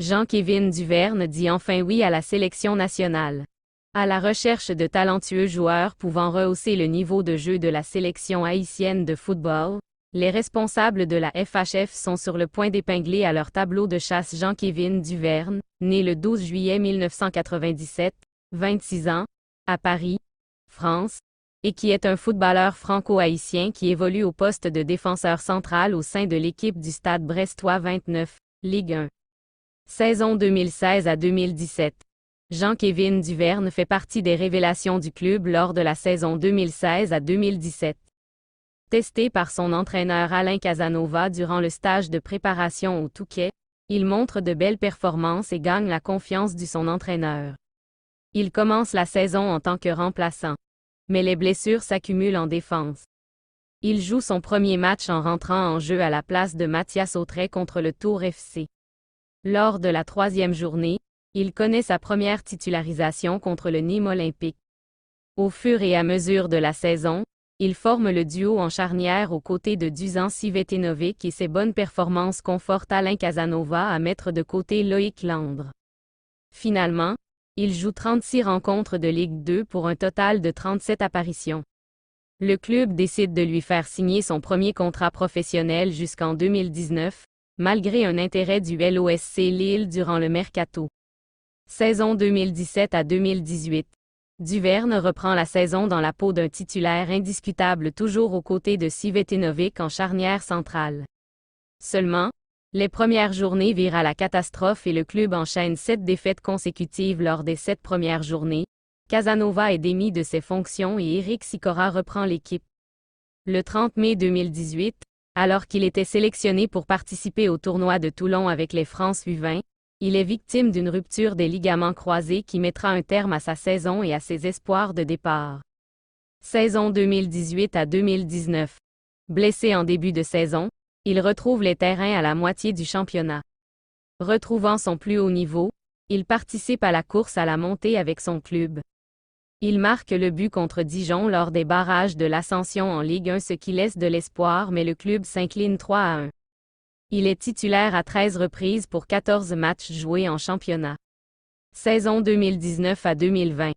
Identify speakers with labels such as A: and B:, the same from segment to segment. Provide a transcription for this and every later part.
A: Jean-Kévin Duverne dit enfin oui à la sélection nationale. À la recherche de talentueux joueurs pouvant rehausser le niveau de jeu de la sélection haïtienne de football, les responsables de la FHF sont sur le point d'épingler à leur tableau de chasse Jean-Kévin Duverne, né le 12 juillet 1997, 26 ans, à Paris, France, et qui est un footballeur franco-haïtien qui évolue au poste de défenseur central au sein de l'équipe du Stade Brestois 29, Ligue 1. Saison 2016 à 2017. Jean-Kévin Duverne fait partie des révélations du club lors de la saison 2016 à 2017. Testé par son entraîneur Alain Casanova durant le stage de préparation au Touquet, il montre de belles performances et gagne la confiance de son entraîneur. Il commence la saison en tant que remplaçant. Mais les blessures s'accumulent en défense. Il joue son premier match en rentrant en jeu à la place de Mathias Autret contre le Tours FC. Lors de la 3e journée, il connaît sa première titularisation contre le Nîmes Olympique. Au fur et à mesure de la saison, il forme le duo en charnière aux côtés de Dusan Sivetinovic et ses bonnes performances confortent Alain Casanova à mettre de côté Loïc Landre. Finalement, il joue 36 rencontres de Ligue 2 pour un total de 37 apparitions. Le club décide de lui faire signer son premier contrat professionnel jusqu'en 2019, malgré un intérêt du LOSC Lille durant le mercato. Saison 2017 à 2018. Duverne reprend la saison dans la peau d'un titulaire indiscutable toujours aux côtés de Sivetinovic en charnière centrale. Seulement, les premières journées virent à la catastrophe et le club enchaîne 7 défaites consécutives lors des 7 premières journées. Casanova est démis de ses fonctions et Éric Sicora reprend l'équipe. Le 30 mai 2018, alors qu'il était sélectionné pour participer au tournoi de Toulon avec les France U20, il est victime d'une rupture des ligaments croisés qui mettra un terme à sa saison et à ses espoirs de départ. Saison 2018 à 2019. Blessé en début de saison, il retrouve les terrains à la moitié du championnat. Retrouvant son plus haut niveau, il participe à la course à la montée avec son club. Il marque le but contre Dijon lors des barrages de l'ascension en Ligue 1 ce qui laisse de l'espoir mais le club s'incline 3-1. Il est titulaire à 13 reprises pour 14 matchs joués en championnat. Saison 2019 à 2020.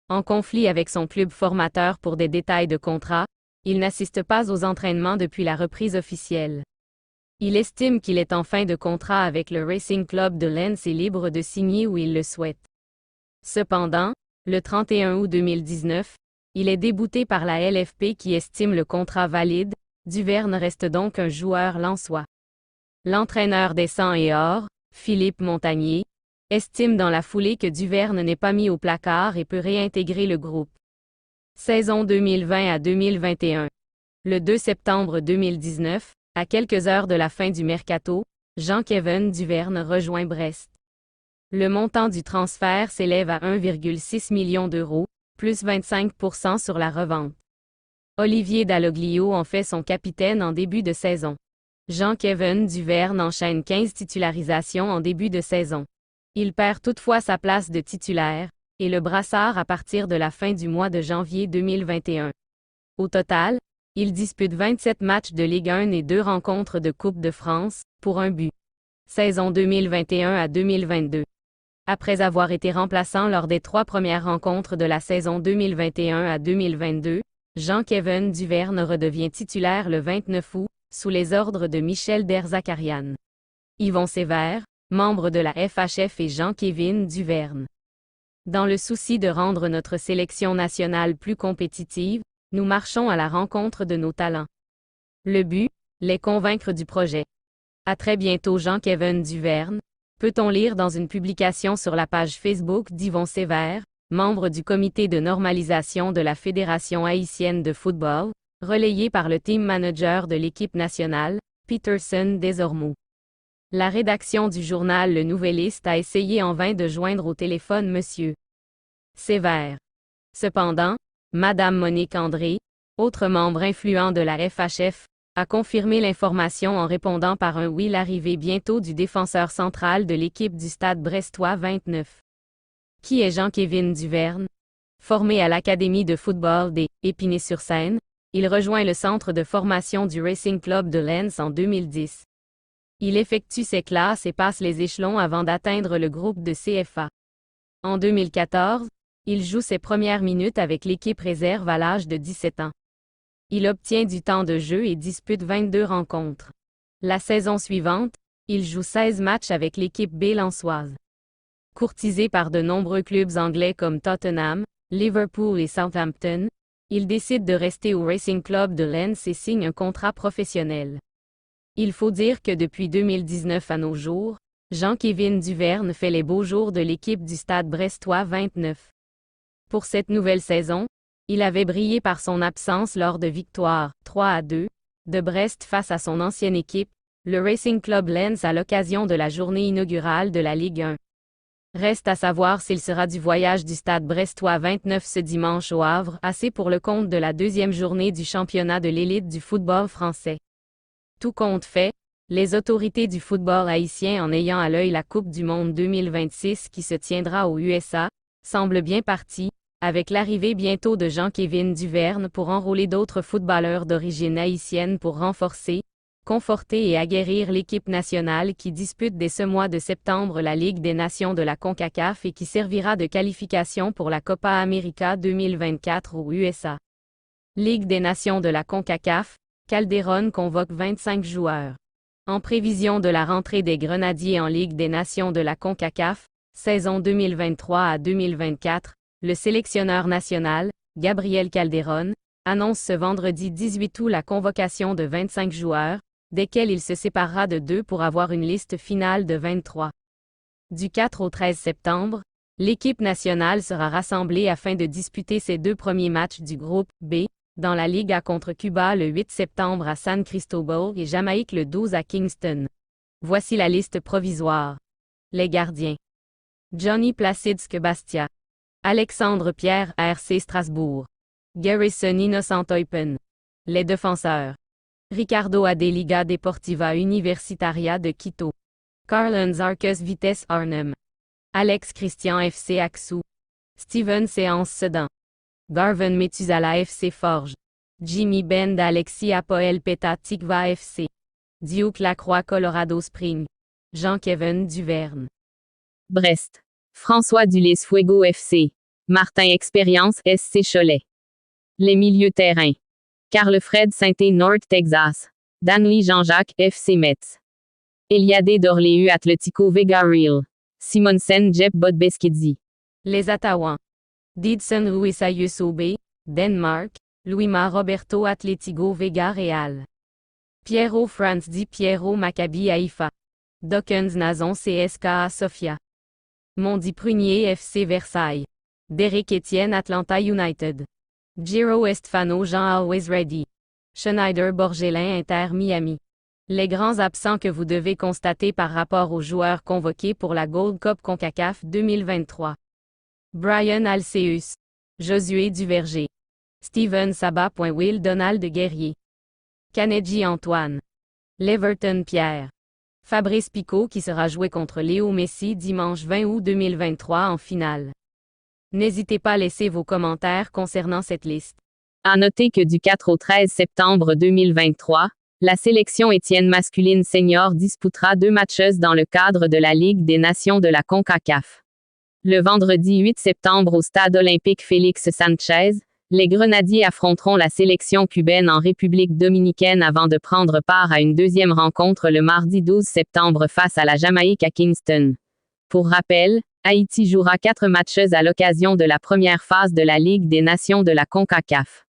A: En conflit avec son club formateur pour des détails de contrat, il n'assiste pas aux entraînements depuis la reprise officielle. Il estime qu'il est en fin de contrat avec le Racing Club de Lens et libre de signer où il le souhaite. Cependant, le 31 août 2019, il est débouté par la LFP qui estime le contrat valide. Duverne reste donc un joueur lensois. L'entraîneur des Sangs et Or, Philippe Montagnier, estime dans la foulée que Duverne n'est pas mis au placard et peut réintégrer le groupe. Saison 2020 à 2021. Le 2 septembre 2019, à quelques heures de la fin du mercato, Jean-Kévin Duverne rejoint Brest. Le montant du transfert s'élève à 1,6 million d'euros, plus 25% sur la revente. Olivier Dalloglio en fait son capitaine en début de saison. Jean-Kévin Duverne enchaîne 15 titularisations en début de saison. Il perd toutefois sa place de titulaire, et le brassard à partir de la fin du mois de janvier 2021. Au total, il dispute 27 matchs de Ligue 1 et 2 rencontres de Coupe de France, pour un but. Saison 2021 à 2022. Après avoir été remplaçant lors des 3 premières rencontres de la saison 2021 à 2022, Jean-Kévin Duverne redevient titulaire le 29 août, sous les ordres de Michel Derzakarian. Yvon Sévère, membre de la FHF et Jean-Kévin Duverne. Dans le souci de rendre notre sélection nationale plus compétitive, nous marchons à la rencontre de nos talents. Le but, les convaincre du projet. À très bientôt Jean-Kévin Duverne, peut-on lire dans une publication sur la page Facebook d'Yvon Sévère, membre du comité de normalisation de la Fédération haïtienne de football, relayé par le team manager de l'équipe nationale, Peterson Desormeaux. La rédaction du journal Le Nouvelliste a essayé en vain de joindre au téléphone M. Sévère. Cependant, Madame Monique André, autre membre influent de la FHF, a confirmé l'information en répondant par un oui l'arrivée bientôt du défenseur central de l'équipe du Stade Brestois 29. Qui est Jean-Kévin Duverne? Formé à l'Académie de football des Épinay-sur-Seine, il rejoint le centre de formation du Racing Club de Lens en 2010. Il effectue ses classes et passe les échelons avant d'atteindre le groupe de CFA. En 2014, il joue ses premières minutes avec l'équipe réserve à l'âge de 17 ans. Il obtient du temps de jeu et dispute 22 rencontres. La saison suivante, il joue 16 matchs avec l'équipe B lensoise. Courtisé par de nombreux clubs anglais comme Tottenham, Liverpool et Southampton, il décide de rester au Racing Club de Lens et signe un contrat professionnel. Il faut dire que depuis 2019 à nos jours, Jean-Kévin Duverne fait les beaux jours de l'équipe du Stade brestois 29. Pour cette nouvelle saison, il avait brillé par son absence lors de victoires 3-2 de Brest face à son ancienne équipe, le Racing Club Lens à l'occasion de la journée inaugurale de la Ligue 1. Reste à savoir s'il sera du voyage du Stade brestois 29 ce dimanche au Havre, assez pour le compte de la deuxième journée du championnat de l'élite du football français. Tout compte fait, les autorités du football haïtien en ayant à l'œil la Coupe du Monde 2026 qui se tiendra aux USA, semblent bien partis, avec l'arrivée bientôt de Jean-Kévin Duverne pour enrôler d'autres footballeurs d'origine haïtienne pour renforcer, conforter et aguerrir l'équipe nationale qui dispute dès ce mois de septembre la Ligue des Nations de la CONCACAF et qui servira de qualification pour la Copa América 2024 aux USA. Ligue des Nations de la CONCACAF, Calderón convoque 25 joueurs. En prévision de la rentrée des Grenadiers en Ligue des Nations de la CONCACAF, saison 2023 à 2024, le sélectionneur national, Gabriel Calderón, annonce ce vendredi 18 août la convocation de 25 joueurs, desquels il se séparera de 2 pour avoir une liste finale de 23. Du 4 au 13 septembre, l'équipe nationale sera rassemblée afin de disputer ses 2 premiers matchs du groupe B, dans la Liga contre Cuba le 8 septembre à San Cristobal et Jamaïque le 12 à Kingston. Voici la liste provisoire. Les gardiens. Johnny Placidsque Bastia. Alexandre Pierre RC Strasbourg. Garrison Innocent Eupen. Les défenseurs. Ricardo Adeliga Deportiva Universitaria de Quito. Carlens Arcus Vitesse Arnhem. Alex Christian FC Axou. Steven Séance Sedan. Garvin Methuselah FC Forges. Jimmy Bend Alexis Apoel Petah Tikva FC. Duke Lacroix Colorado Springs. Jean-Kévin Duverne. Brest. François Dulis Fuego FC. Martin Expérience SC Cholet. Les milieux terrains. Carl Fred Sainté North Texas. Danley Jean-Jacques FC Metz. Eliade Dorléu Atletico Vega Real. Simonsen Jep Bodbeskidzi. Les Atawans. Didson Ruisayus OB, Denmark, Louis-Mar Roberto Atletico Vega Real. Pierrot Franz Di Piero Maccabi Haïfa. Dawkins Nazon CSKA Sofia. Mondi Prunier FC Versailles. Derek Etienne Atlanta United. Giro Estefano Jean Always Ready. Schneider Borgelin Inter Miami. Les grands absents que vous devez constater par rapport aux joueurs convoqués pour la Gold Cup CONCACAF 2023. Brian Alceus. Josué Duverger. Steven Saba. Will Donald Guerrier. Kanedji Antoine. Leverton Pierre. Fabrice Picot qui sera joué contre Léo Messi dimanche 20 août 2023 en finale. N'hésitez pas à laisser vos commentaires concernant cette liste. À noter que du 4 au 13 septembre 2023, la sélection Étienne masculine senior disputera 2 matchs dans le cadre de la Ligue des Nations de la CONCACAF. Le vendredi 8 septembre au Stade olympique Félix Sanchez, les Grenadiers affronteront la sélection cubaine en République dominicaine avant de prendre part à une deuxième rencontre le mardi 12 septembre face à la Jamaïque à Kingston. Pour rappel, Haïti jouera 4 matchs à l'occasion de la première phase de la Ligue des Nations de la CONCACAF.